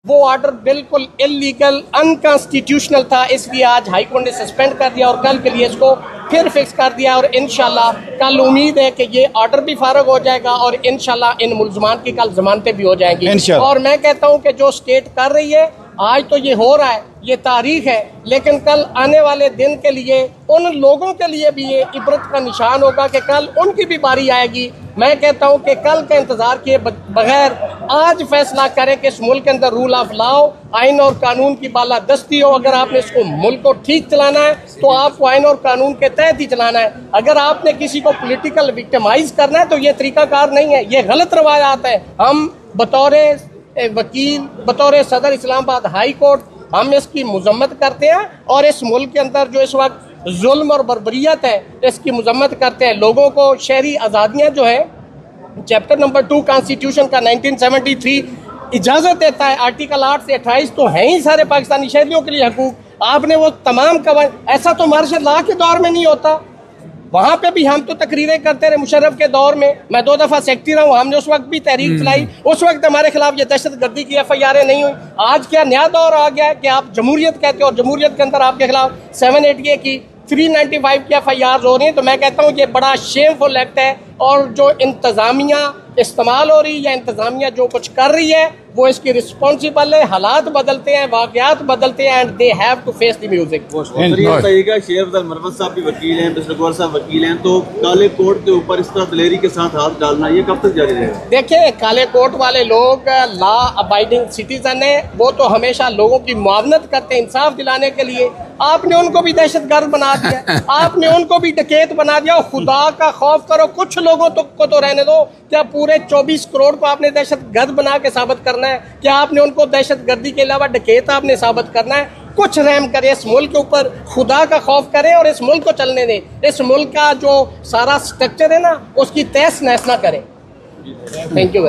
वो ऑर्डर बिल्कुल illegal unconstitutional था, इसलिए आज हाई कोर्ट ने सस्पेंड कर दिया और कल के लिए इसको फिर फिक्स कर दिया। और इंशाल्लाह कल उम्मीद है कि ये ऑर्डर भी फारग हो जाएगा और इंशाल्लाह इन मुल्ज़मान की कल जमानतें भी हो जाएंगी। और मैं कहता हूँ कि जो स्टेट कर रही है, आज तो ये हो रहा है, ये तारीख है, लेकिन कल आने वाले दिन के लिए उन लोगों के लिए भी ये इबरत का निशान होगा कि कल उनकी भी बारी आएगी। मैं कहता हूँ कि कल का इंतजार किए बगैर आज फैसला करें कि इस मुल्क के अंदर रूल ऑफ लॉ, आइन और कानून की बालादस्ती हो। अगर आपने इसको मुल्क को ठीक चलाना है तो आपको आइन और कानून के तहत ही चलाना है। अगर आपने किसी को पॉलिटिकल विक्टिमाइज करना है तो ये तरीकाकार नहीं है, ये गलत रवायात है। हम बतौर वकील, बतौर सदर इस्लामाबाद हाई कोर्ट, हम इसकी मजम्मत करते हैं और इस मुल्क के अंदर जो इस वक्त जुल्म और बर्बरियत है इसकी मजम्मत करते हैं। लोगों को शहरी आज़ादियाँ जो है चैप्टर नंबर 2 कॉन्स्टिट्यूशन का 1973 इजाज़त देता है, आर्टिकल 8 से 28 तो हैं ही सारे पाकिस्तानी शहरियों के लिए हकूक। आपने वो तमाम ऐसा तो मार्शल लॉ के दौर में नहीं होता, वहाँ पे भी हम तो तकरीरें करते रहे मुशर्रफ के दौर में। मैं 2 दफ़ा सेक्रेटरी रहा हूँ, हमने उस वक्त भी तहरीक चलाई, उस वक्त हमारे खिलाफ ये दहशतगर्दी की FIR नहीं हुई। आज क्या नया दौर आ गया है कि आप जमहूरियत कहते हो और जमहूरियत के अंदर आपके खिलाफ 788 की 395 की FIR हो रही है। तो मैं कहता हूँ ये बड़ा शेमफुल एक्ट है और जो इंतज़ामिया इस्तेमाल हो रही है, इंतज़ामिया जो कुछ कर रही है वो इसकी रिस्पॉन्सिबल है। हालात बदलते हैं, वाक़यात बदलते हैं and they have to face the music. Sher Afzal Marwat साहब भी वकील हैं, मिस्टर गौर साहब वकील हैं, तो काले कोर्ट के ऊपर इस तरह दलेरी के साथ हाथ डालना ये कब तक जारी रहेगा? देखिए, काले कोर्ट वाले लोग लॉ अबाइडिंग सिटीजन है, वो तो हमेशा लोगों की मुआवनत करते हैं इंसाफ दिलाने के लिए। आपने उनको भी दहशतगर्द बना दिया, आपने उनको भी डकैत बना दिया। खुदा का खौफ करो, कुछ लोगों को तो रहने दो। क्या पूरे 24 करोड़ को आपने दहशतगर्द बना के साबित करना है? क्या आपने उनको दहशतगर्दी के अलावा डकैत आपने साबित करना है? कुछ रहम करे, इस मुल्क के ऊपर खुदा का खौफ करें और इस मुल्क को चलने दें। इस मुल्क का जो सारा स्ट्रक्चर है ना, उसकी तहस नहस ना करें। Thank you.